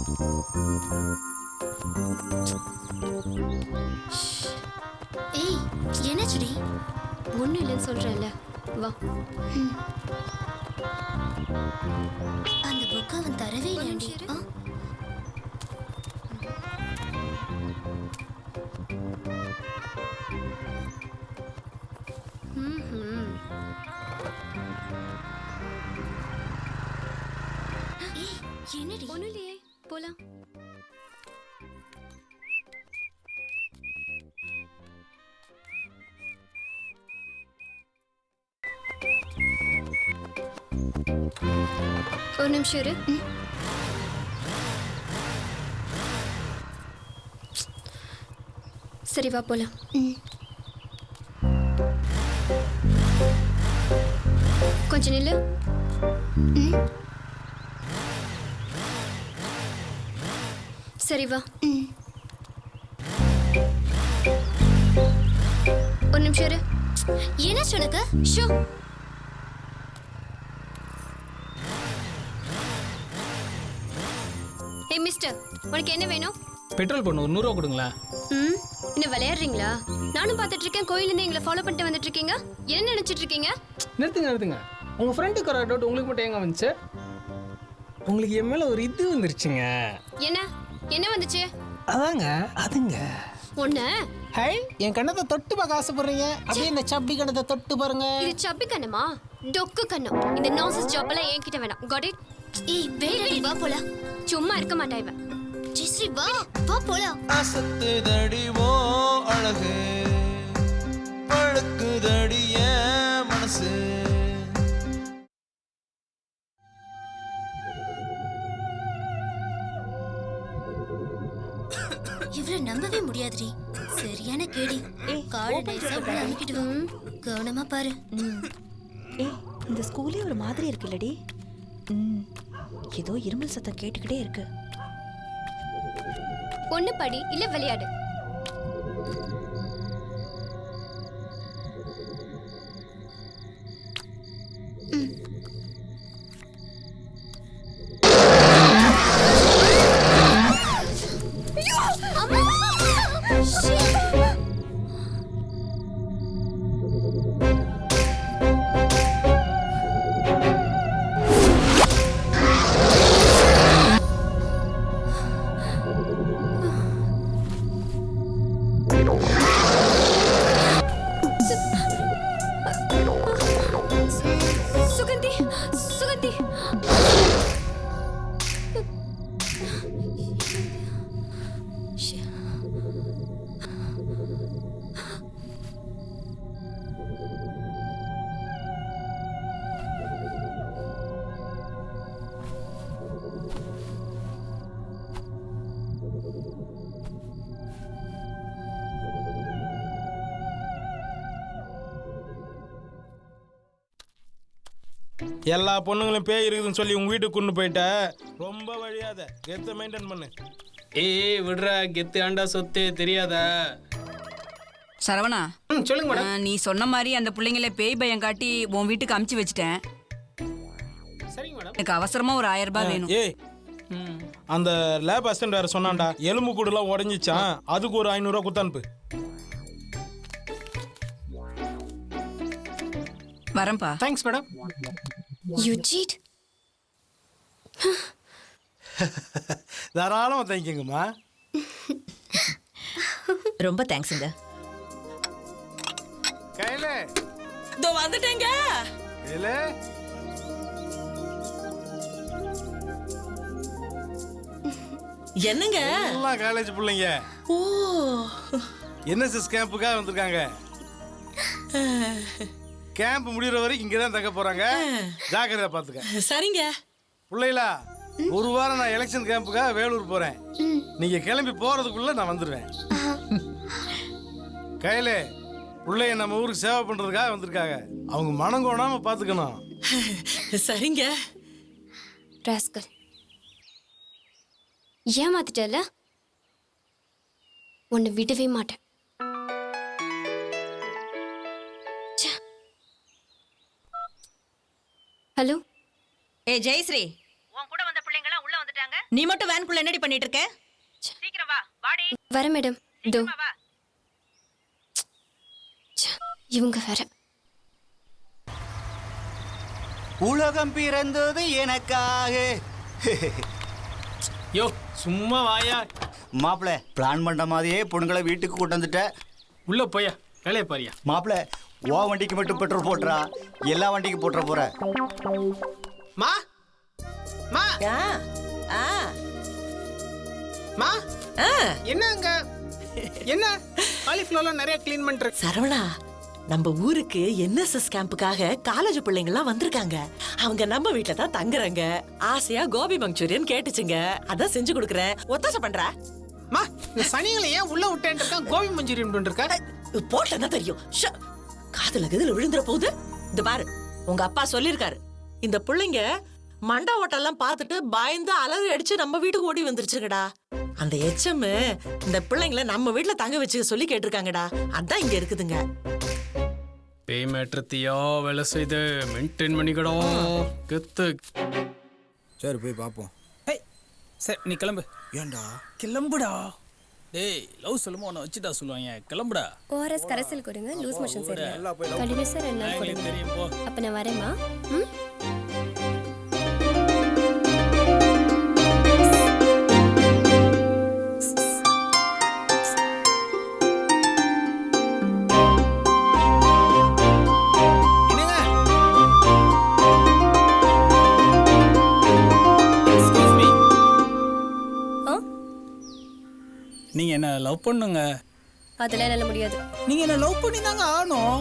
ஏய் என்னாச்சுடி? ஒன்றும் இல்லைன்னு சொல்கிறேன்ல, வா. அந்த புக் அவன் தரவே இல்லையாண்டி. என்னடி? ஒன்றும் இல்லையே, போலாம். ஒரு நிமிஷம் இரு. சரி வா போலாம். கொஞ்சம் நில்லு. சரி வா. ஒரு நிமிஷம் இரு. என்னாச்சு உனக்கு? ஷோ. ஏய் மிஸ்டர், உனக்கு என்ன வேணும்? பெட்ரோல் பண்ணு, ஒரு 100 ரூபா கொடுங்களேன். என்ன விளையாடுறீங்களா? நானும் பார்த்துட்டு இருக்கேன், கோயிலேருந்து எங்களை ஃபாலோ பண்ணிட்டு வந்துட்டு இருக்கீங்க. என்ன நினைச்சிட்டு இருக்கீங்க? நிறுத்துங்க. உங்க ஃப்ரெண்டுக்கு வர டவுட் உங்களுக்கு மட்டும் எங்க வந்துச்சு? உங்களுக்கு என் மேல ஒரு இது வந்துருச்சுங்க. என்ன வந்துச்சு? அதுங்க ஒண்ணு. ஹை, என் கண்ணத்தை தொட்டு பார்க்க ஆசைப்படுறீங்க? அப்படியே இந்த சப்பி கண்ணத்தை தொட்டு பாருங்க. இது சப்பி கண்ணமா? டொக்கு கண்ணம். இந்த நாசஸ் ஜாப் எல்லாம் என்கிட்ட வேணாம். Got it? ஏய் வேறடி, வா போலாம். சும்மா இருக்க மாட்டா இவ. ஜெஸ்ரீ வா போலாம். அசத்துதடிவோ அழகு பழுக்குதடிய மனசு. இவரை நம்பவே முடியாதுடி. சரியான கேடி. கார்டு நைஸா உள்ள அமுக்கிட்டு வா. கவனமா பாரு. ஏய், இந்த ஸ்கூலே ஒரு மாதிரி இருக்குல்லடி. ஏதோ இருமல் சத்தம் கேட்டுக்கிட்டே இருக்கு. ஒண்ணு படி இல்ல விளையாடு. சுகந்தி. எல்லா பொண்ணுங்களும் பேய் இருக்குதுன்னு சொல்லி உங்க வீட்டுக்கு கொண்டு போயிட்ட. ரொம்ப வழியாத, கெத்தை மெயின்டைன் பண்ணு. ஏய் விடுறா, கெத்து ஆண்டா சொத்து தெரியாதா? சரவணா, சொல்லுங்க மேடம். நீ சொன்ன மாதிரி அந்த பிள்ளைங்கள பேய் பயம் காட்டி உன் வீட்டுக்கு அமுச்சு வச்சுட்டேன். சரிங்க மேடம். எனக்கு அவசரமா ஒரு 1000 ரூபாய் வேணும். ஏய், அந்த லேப் அசிஸ்டன்ட் வேற சொன்னான்டா, எலும்பு கூடுலாம் உடஞ்சிச்சான், அதுக்கு ஒரு 500 ரூபா குத்து அனுப்பு. வரேன்ப்பா. Thanks madam. You cheat. தாராளமா தேங்க்யூங்கம்மா. ரொம்ப தேங்க்ஸுங்க. கையில இதோ வந்துட்டேங்க. கையில என்னங்க? எல்லாம் காலேஜ் பிள்ளைங்க. ஓ, என்எஸ்எஸ் கேம்புக்காக வந்திருக்காங்க. கேம்ப் முடிகிற வரைக்கும் இங்கே தான் தங்க போறாங்க. ஜாக்கிரதை பார்த்துக்க. சரிங்க. பிள்ளைகளா, ஒரு வாரம் நான் எலெக்ஷன் கேம்புக்காக வேலூர் போறேன். நீங்க கிளம்பி போறதுக்குள்ள நான் வந்துடுவேன். கையில பிள்ளைய நம்ம ஊருக்கு சேவை பண்றதுக்காக வந்திருக்காங்க. அவங்க மனம் கோணாம பாத்துக்கணும். சரிங்க. ராஸ்கல், ஏமாத்திட்டல, உன்னை விடவே மாட்டேன். ஹலோ. ஏ ஜெயஸ்ரீ, உன் கூட வந்த பிள்ளைங்க எல்லாம் உள்ள வந்துட்டாங்க. நீ மட்டும் வேனுக்குள்ள என்னடி பண்ணிட்டு இருக்க? சீக்கிரம் வா, வாடி. வர மேடம். இதோ. இவங்க வேற. உலகம் பிறந்தது எனக்காக. யோ சும்மா வாயா. மாப்பிள்ள பிளான் பண்ண மாதிரியே பொண்ணுங்களை வீட்டுக்கு கூட்டு வந்துட்ட. உள்ள போயா, வேலையை பாரியா. மாப்பிள்ள ஓ வண்டிக்கு மட்டும் பெட்ரோல் போட்டுறா, எல்லா வண்டிக்கு போட்டுற போற. மா மா மா என்னங்க என்ன காலிஃப்ளவர்லாம் நிறைய க்ளீன் பண்றேன். சரவணா, நம்ம ஊருக்கு என்எஸ்எஸ் கேம்புக்காக காலேஜ் பிள்ளைங்க எல்லாம் வந்திருக்காங்க. அவங்க நம்ம வீட்டுல தான் தங்குறாங்க. ஆசையா கோபி மஞ்சூரியன் கேட்டுச்சுங்க, அதான் செஞ்சு கொடுக்குறேன். ஒத்தாசை பண்ற? மா இந்த சனிகளை ஏன் உள்ள விட்டேன் இருக்கான், கோபி மஞ்சூரியன் பண்ணிருக்க. போட்டா தெரியும். காதுல கதுல விழுந்துற போகுது. இந்த பாரு, உங்க அப்பா சொல்லிருக்காரு, இந்த பிள்ளைங்க மண்டா ஓட்டெல்லாம் பார்த்துட்டு பயந்து அலறி அடிச்சு நம்ம வீட்டுக்கு ஓடி வந்துருச்சுங்கடா. அந்த எச்எம் இந்த பிள்ளைங்களை நம்ம வீட்டுல தங்க வச்சுக்க சொல்லி கேட்டிருக்காங்கடா. அதான் இங்க இருக்குதுங்க. பேய் மேட்ரத்தியா வேலை செய்து மெயின்டைன் பண்ணிக்கடா கெத்து. சரி போய் பார்ப்போம். சரி நீ கிளம்பு. ஏண்டா கிளம்புடா. டேய் லவ் சொல்லுமா உன்னை வச்சுட்டா சொல்லுவாங்க. கிளம்புடா. ஓஆர்எஸ் கரைசல் கொடுங்க, லூஸ் மோஷன் சரியா. நல்லா போய் கண்டினியூஸா 2 நாள் கொடுங்க. தெரியும் போ. அப்ப நான் வரேம்மா. ம். நீங்க என்ன லவ் பண்ணுங்க. அதெல்லாம் என்னால முடியாது. நீங்க என்ன லவ் பண்ணி தாங்க ஆகணும்.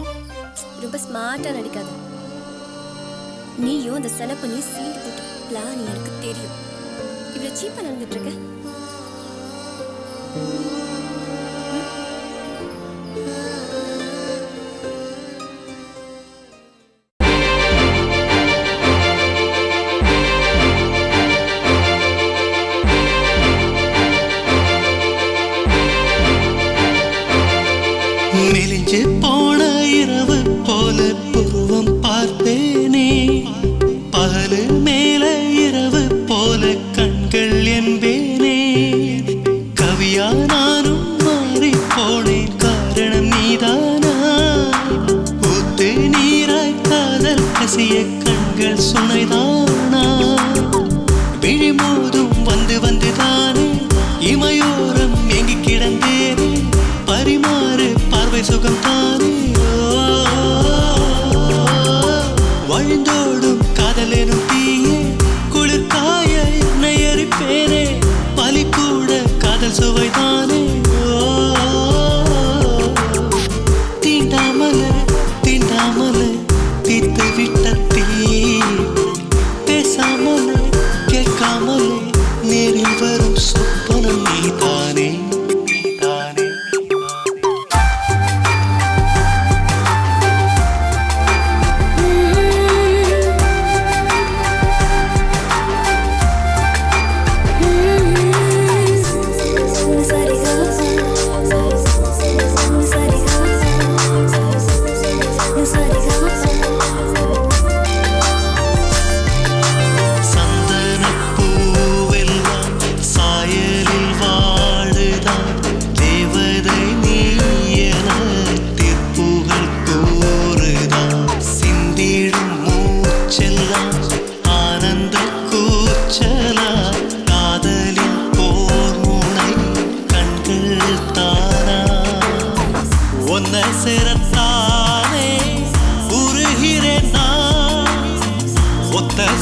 ரொம்ப ஸ்மார்ட்டா நடிக்காத. நீயும் அந்த செலப்பு நீ சீன் போட்டு பிளான் எனக்கு தெரியும். இவ்வளவு சீப்பா நடந்துட்டு இருக்க. மெலிஞ்சு போன இரவு போல புருவம் பார்த்தேனே, பகலு மேல இரவு போல கண்கள் என்பேனே. கவியா நானும் மாறி போனேன், காரணம் நீதானா? ஊத்து நீராய் காதல் கசிய கண்கள் சுனைதானா? விழிமோதும் வந்து வந்துதானே இமையோரம் எங்கி கிடந்தேனே, பரிமாறு பார்வை சுகம் தானே. வழிந்தோடும் காதலேனும் தீயே, குளிர் காய என்னை எரிப்பேனே, பலி கூட காதல் சுவைதானே. தீண்டாமல தீண்டாமல தீத்து விட்ட தீ, பேசாமல கேட்காமலே நேரில் வரும் சொப்பனம் நீதானே.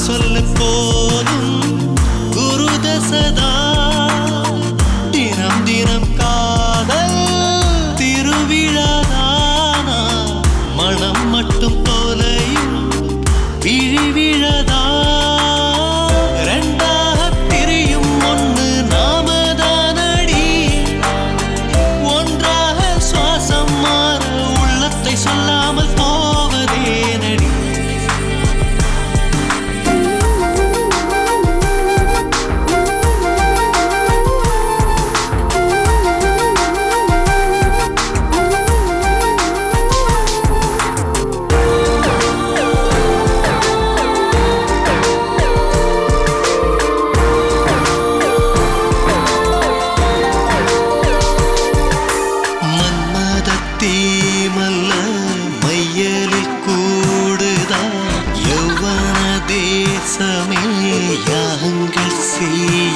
சொல்லு போதும் குருதசதா, தினம் தினம் காதல் திருவிழாதானா, மனம் மட்டும் தொலையும் விழிவிழதா. ரெண்டாக பிரியும் ஒன்று நாமதானடி, ஒன்றாக சுவாசம் மாற உள்ளத்தை சொல்லாமல் போவதே நடி.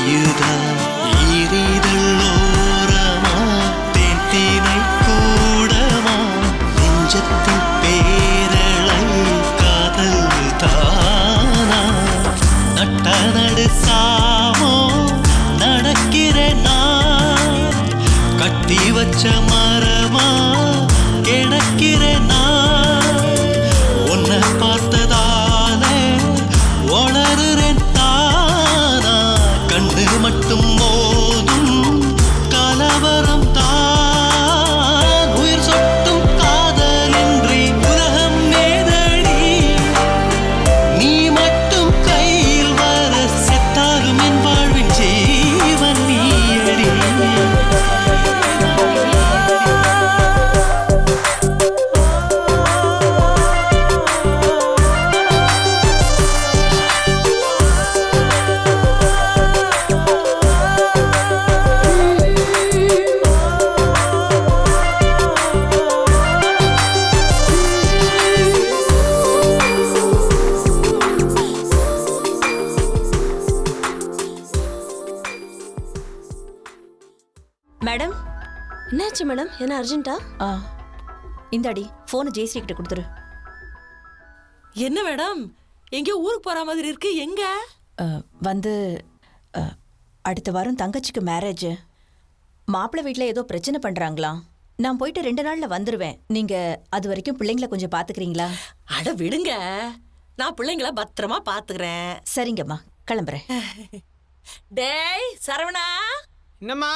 பெய்யுதா ஈரிதல்லோரமா தேன்தீனை கூடமா நெஞ்சத்தின் பேரலை காதல் தானா நட்ட நடு சாமோ நடக்கிறேன் நான் கட்டி வச்ச மரமா கிடக்கிறேன் நான் உன்னை பார்த்ததாலே வளருறேன் தானா கண்ணு மட்டும் மோதும் கலவரம் தான் உயிர் சொட்டும் காதலின்றி உலகம் மேதடி நீ மட்டும் கையில் வர செத்தாலும் என் வாழ்வின் ஜீவன் நீயடி மேடம், என்னாச்சு மேடம்? என்ன அர்ஜென்ட்டா? இந்தாடி போனை ஜெயஸ்ரீ கிட்ட கொடுத்துரு. என்ன மேடம் எங்கேயோ ஊருக்கு போற மாதிரி இருக்கு? எங்க? வந்து அடுத்த வாரம் தங்கச்சிக்கு மேரேஜ். மாப்பிள்ளை வீட்டில் ஏதோ பிரச்சனை பண்றாங்களாம். நான் போயிட்டு 2 நாள்ல வந்துருவேன். நீங்க அது வரைக்கும் பிள்ளைங்களை கொஞ்சம் பாத்துக்கிறீங்களா? அட விடுங்க, நான் பிள்ளைங்கள பத்திரமா பாத்துக்கிறேன். சரிங்கம்மா, கிளம்புறேன். டேய் சரவணா. என்னம்மா?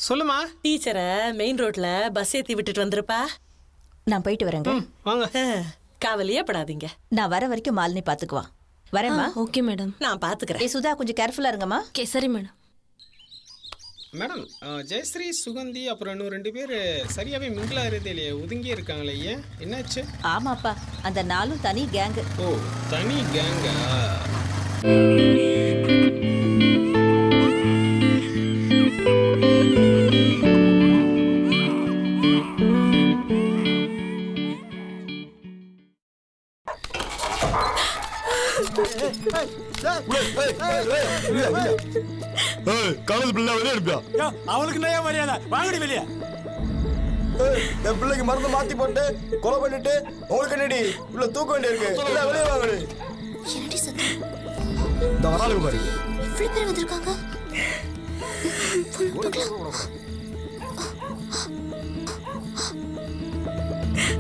சொல்லுமா. டீச்சரை மெயின் ரோட்ல பஸ் ஏத்தி விட்டுட்டு வந்துருப்பா. நான் போயிட்டு வரேங்க. வாங்க. காவலியே படாதீங்க. நான் வர வரைக்கும் மாலினி பாத்துக்குவா. வரேம்மா. Okay madam. நான் பாத்துக்கிறேன். சுதா கொஞ்சம் கேர்ஃபுல்லா இருங்கம்மா. ஓகே சரி மேடம். மேடம், ஜெயஸ்ரீ சுகந்தி அப்புறம் இன்னும் 2 பேர் சரியாவே மிங்கிள் ஆகிறதே இல்லையே, ஒதுங்கி இருக்காங்களே, ஏன் என்னாச்சு? ஆமாப்பா, அந்த 4 தனி கேங்கு. ஓ, தனி கேங்கா? அவளுக்கு நிறைய மரியாதை. வாங்கடி வெளியே. என் பிள்ளைக்கு மருந்து மாத்தி போட்டு கொலை பண்ணிட்டு உங்களுக்கு என்னடி உள்ள தூக்க வேண்டி இருக்கு. வெளியே வாங்கடி. என்னடி சத்தம்? இந்த வராளுங்க பாரு. இவ்வளவு பேர் வந்திருக்காங்க.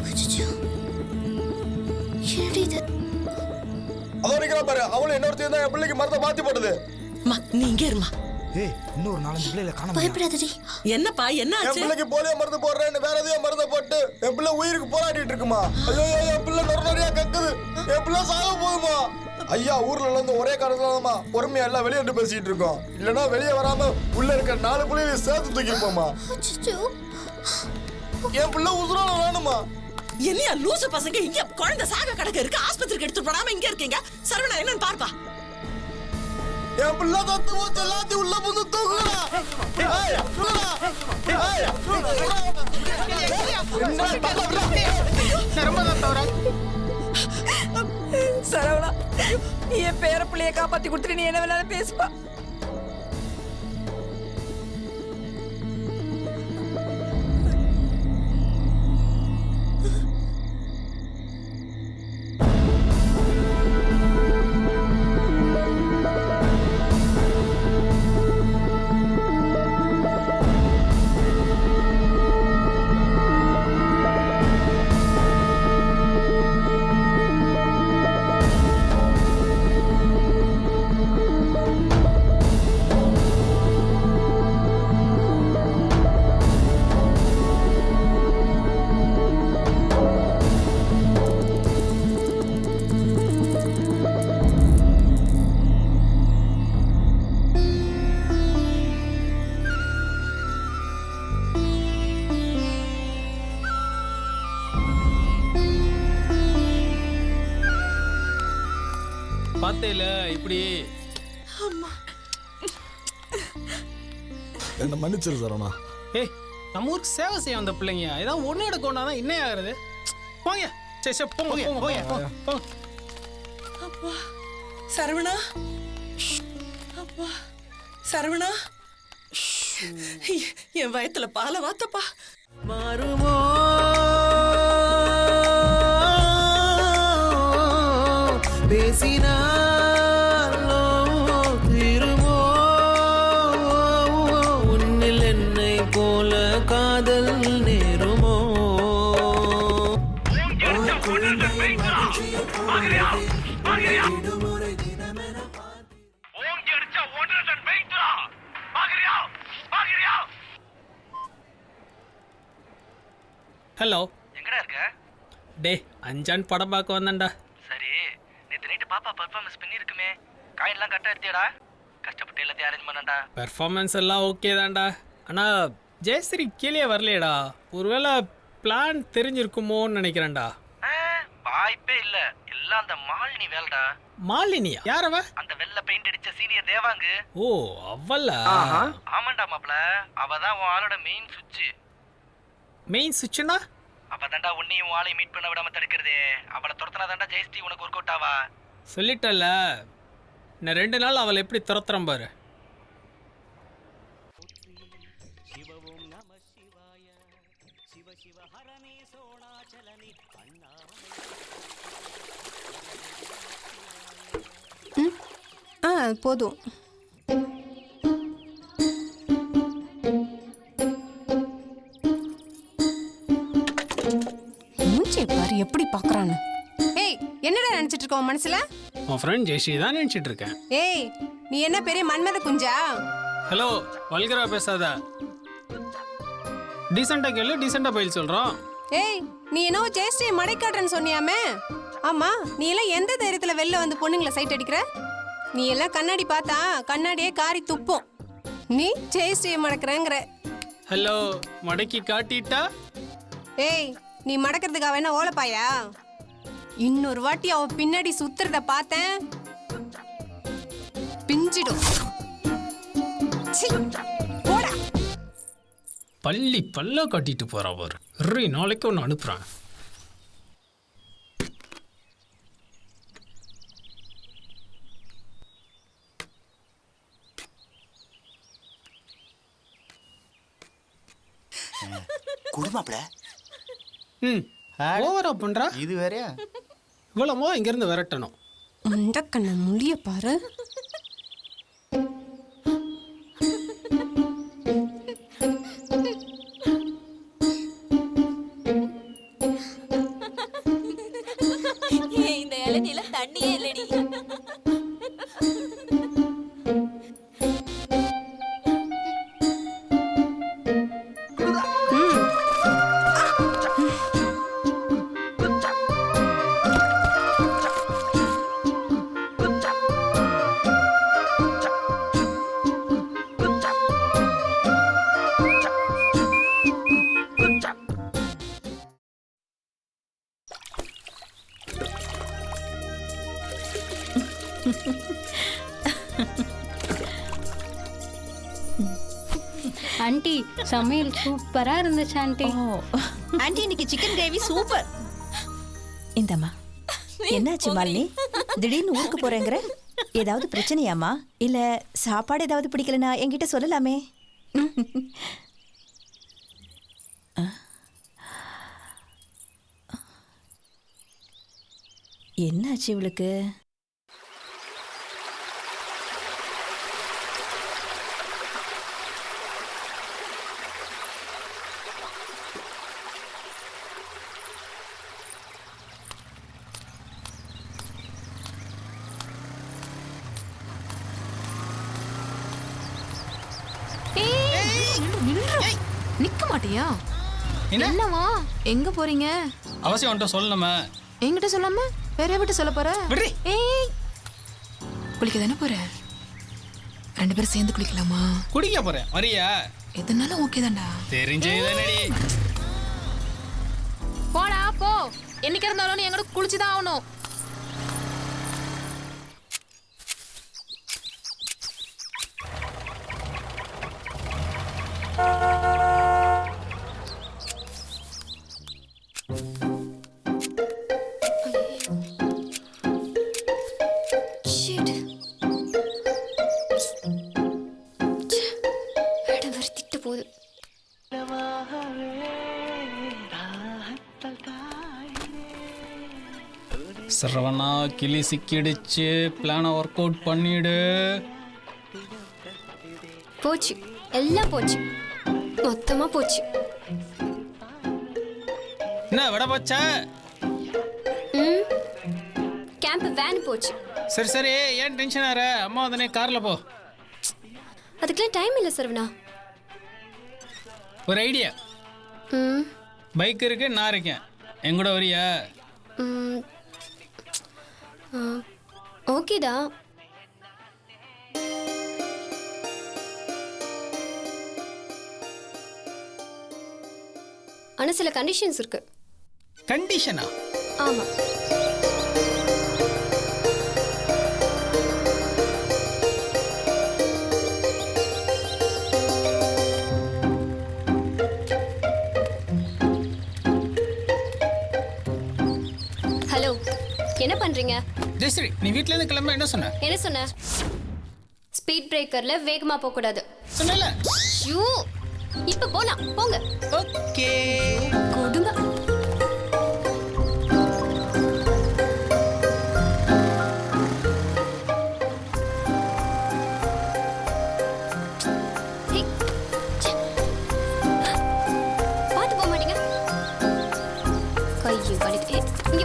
அச்சச்சோ. என்னடி இது? அதோ நிக்கிறா பாரு. அவளும் இன்னொருத்தையும் தான் என் பிள்ளைக்கு மருந்தை மாத்தி போட்டது. நீ இங்க இருமா. ஏய், இன்னொரு 4-5 பிள்ளைகளை காணோம். பயப்படாதடி. என்னப்பா என்ன என் ஆச்சு? பிள்ளைக்கு போலியோ மருந்து போடுறேன்னு வேற எதையோ மருந்தை போட்டு என் பிள்ளை உயிருக்கு போராடிட்டு இருக்குமா. ஐயோ, என் பிள்ளை நிறையா கக்குது. என் பிள்ளை சாக போகுமா. ஐயா, ஊர்ல இருந்து ஒரே காரணமா பொறுமையா எல்லாம் வெளியே வந்து பேசிட்டு இருக்கோம். இல்லைன்னா வெளியே வராம உள்ள இருக்க 4 பிள்ளைகளை சேர்த்து தூக்கிப்போமா. அச்சச்சோ. என் பிள்ளை உசுரோட வேணுமா. என்னையா லூசு பசங்க, இங்க குழந்தை சாக கிடக்க இருக்கு. ஆஸ்பத்திரிக்கு எடுத்துட்டு போடாம இங்க இருக்கீங்க. சரவணா என்னன்னு பார்ப்பா. என் பிள்ளை தத்து போச்சு. எல்லாத்தையும் உள்ள புந்து தூக்குறா. சரவணா, என் பேர பிள்ளைய காப்பாத்தி கொடுத்துட்டு நீ என்ன வேணாலும் பேசுப்பா. பார்த்தேல இப்படி. என்ன மன்னிச்சிரு சரவணா. ஏய், நம்ம ஊருக்கு சேவை செய்ய வந்த பிள்ளைங்க ஏதாவது ஒன்று எடுக்க கொண்டாதான் என்ன ஆகுறது? போங்க. சரி சரி போங்க போங்க போங்க போங்க. சரவணா அப்பா சரவணா என் வயத்துல பாலை வாத்தப்பா. மாறுமோ பேசினாலோ திருமோ உன்னில் என்னை போல காதல் நேருமோ ஹலோ, எங்கடா இருக்க? டே அஞ்சான் படம் பார்க்க வந்தேன்டா. சரி, நேற்று நைட்டு பாப்பா பர்ஃபார்மன்ஸ் பண்ணியிருக்குமே, காயின்லாம் கரெக்டாக எடுத்தியாடா? கஷ்டப்பட்டு எல்லாத்தையும் அரேஞ்ச் பண்ணாண்டா. பெர்ஃபார்மன்ஸ் எல்லாம் ஓகே தான்டா. ஆனால் ஜெயஸ்ரீ கீழே வரலையேடா. ஒருவேளை பிளான் தெரிஞ்சிருக்குமோன்னு நினைக்கிறேன்டா. வாய்ப்பே இல்லை, எல்லாம் அந்த மாலினி வேலைடா. மாலினியா? யாரவ? அந்த வெள்ளை பெயிண்ட் அடிச்ச சீனியர் தேவாங்கு. ஓ அவள? ஆமாண்டா மாப்பிள, அவ தான் உன் ஆளோட மெயின் சுவிட்ச். மெயின் சுவிட்ச்னா? அவ தாண்டா உன்னையும் உன் ஆளையும் மீட் பண்ண விடாம தடுக்கிறதே. அவளை துரத்துனா தாண்டா ஜெயஸ்ரீ உனக்கு ஒர்க் அவுட் ஆவா. சொல்லிட்டல, நான் 2 நாள் அவளை எப்படி துரத்துறேன் பாரு. போதும். பாரு எப்படி பாக்குறான்னு. ஏய், என்னடா நினைச்சிட்டு இருக்க உன் மனசுல? உன் ஃப்ரெண்ட் ஜெயஸ்ரீ தான் நினைச்சிட்டு இருக்கேன். ஏய், நீ என்ன பெரிய மன்மத குஞ்சா? ஹலோ, வல்கரா பேசாத. டீசெண்டா கேளு, டீசெண்டா பதில் சொல்றோம். ஏய், நீ என்னவோ ஜெயஸ்ரீ மடைக்காட்டுறன்னு சொன்னியாமே. ஆமா, நீ எல்லாம் எந்த தைரியத்துல வெளில வந்து பொண்ணுங்களை சைட் அடிக்கிற? நீ எல்லாம் கண்ணாடி பார்த்தா கண்ணாடியே காரி துப்போம். நீ ஜெயஸ்ரீ மடக்குறங்கிற. ஹலோ, மடக்கி காட்டிட்டா? ஏய், நீ மடக்கிறதுக்காக என்ன ஓலப்பாயா? இன்னொரு வாட்டி அவ பின்னாடி சுத்துறத பார்த்தேன், பிஞ்சிடும். போடா. பள்ளி பல்ல கட்டிட்டு போறா பாரு. 2 நாளைக்கு ஒன்று அனுப்புறேன். குடுமாப்ல ஓவரா பண்றா. இது வேறயா? இவ்வளவோ இங்க இருந்து விரட்டணும். முண்டக்கண்ண முடிய பாரு. இந்த இளநில தண்ணியே இல்லடி. ஆண்டி, சமையல் சூப்பரா இருந்துச்சு ஆண்டி. ஆண்டி, இன்னைக்கு சிக்கன் கிரேவி சூப்பர். இந்தம்மா. என்னாச்சு மாலினி, திடீர்னு ஊருக்கு போறேங்கிற? ஏதாவது பிரச்சனையாமா? இல்ல சாப்பாடு ஏதாவது பிடிக்கலனா என்கிட்ட சொல்லலாமே. என்னாச்சு இவளுக்கு? நிக்க மாட்டியா? என்னவா? எங்க போறீங்க? அவசியம் வந்துட்டு சொல்லணுமா? என்கிட்ட சொல்லாம வேற விட்டு சொல்ல போற? ஏய், குளிக்க தானே போற? 2 பேரும் சேர்ந்து குளிக்கலாமா? குடிக்க போறேன், வரியா? எதுனாலும் ஓகே தான்டா. தெரிஞ்சேதானடி. போடா போ. என்னைக்கு இருந்தாலும் நீ எங்கூட குளிச்சுதான் ஆகணும். Shit. சரவணா கிளி சிக்கிடுச்சு, பிளானை ஒர்க் அவுட் பண்ணிடு. போச்சு, எல்லாம் போச்சு, மொத்தமா போச்சு. என்ன விட போச்சா? கேம்ப் வேன் போச்சு. சரி சரி, ஏன் டென்ஷன் ஆற? அம்மா வந்தனே கார்ல போ. அதுக்கெல்லாம் டைம் இல்லை சரவணா. ஒரு ஐடியா. பைக் இருக்கு, நான் இருக்கேன், என் கூட வரியா? ஓகேடா. ஆனா சில கண்டிஷன்ஸ் இருக்கு. கண்டிஷனா? ஆமா. ஹலோ, என்ன பண்றீங்க? ஜெயஸ்ரீ, நீ வீட்ல இருந்து கிளம்ப என்ன சொன்ன? என்ன சொன்ன? ஸ்பீட் பிரேக்கர்ல வேகமா போக கூடாது சொன்னல. ஐயோ, இப்ப போலாம், போங்க. ஓகே. கொடுங்க. பார்த்து போக மாட்டீங்க? கையும் கடிக்கு. இங்க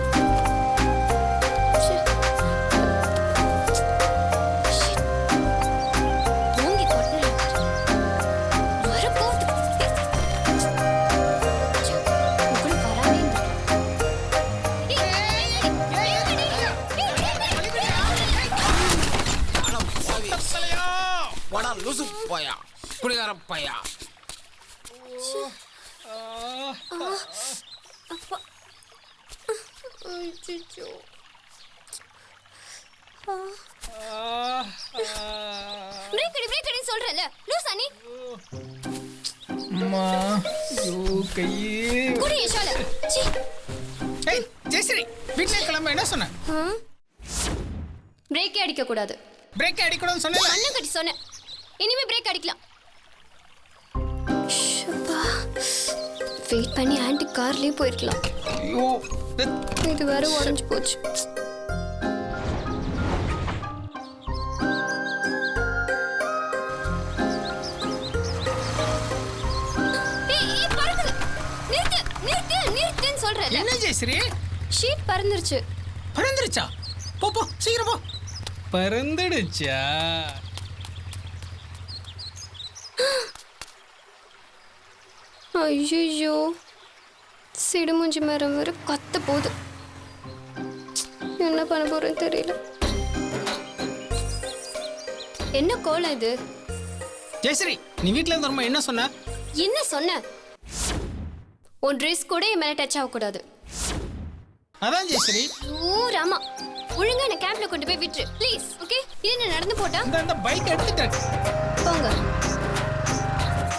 பையா, குடிகார பையா. பிரேக் சொல்றல லூசா நீ? அம்மா, ஐயோ கையே. குடி ஷால. சீ. ஏய் ஜெயஸ்ரீ, வீட்ல கிளம்ப என்ன சொன்ன? பிரேக்கே அடிக்க கூடாது. பிரேக் அடிக்கணும்னு சொன்னேன். கண்ணு கட்டி சொன்னேன். இனிமே பிரேக் அடிக்கலாம். வெயிட் பண்ணி ஆன்ட்டி கார்லயே போயிருக்கலாம். ஐயோ, இது வேற உடஞ்சு போச்சு. நிறுத்துன்னு சொல்றேன். என்ன ஜெயஸ்ரீ? ஷீட் பறந்துருச்சு. பறந்துருச்சா? போ போ, சீக்கிரம் போ. பறந்துடுச்சா? ஐயோ, சிடுமூஞ்சி மரம் வேற கத்த போகுது. என்ன பண்ண போறேன்னு தெரியல. என்ன கோலம் இது? ஜெயஸ்ரீ, நீ வீட்ல இருந்து வரும்போது என்ன சொன்ன? என்ன சொன்ன? உன் ட்ரெஸ் கூட என் மேல டச் ஆகக்கூடாது. அதான் ஜெயஸ்ரீ. ஓ ராமா, ஒழுங்கா என்ன கேம்ப்ல கொண்டு போய் விட்டுரு ப்ளீஸ். ஓகே, இது என்ன நடந்து போட்டா? இந்த பைக் எடுத்துட்டேன். போங்க.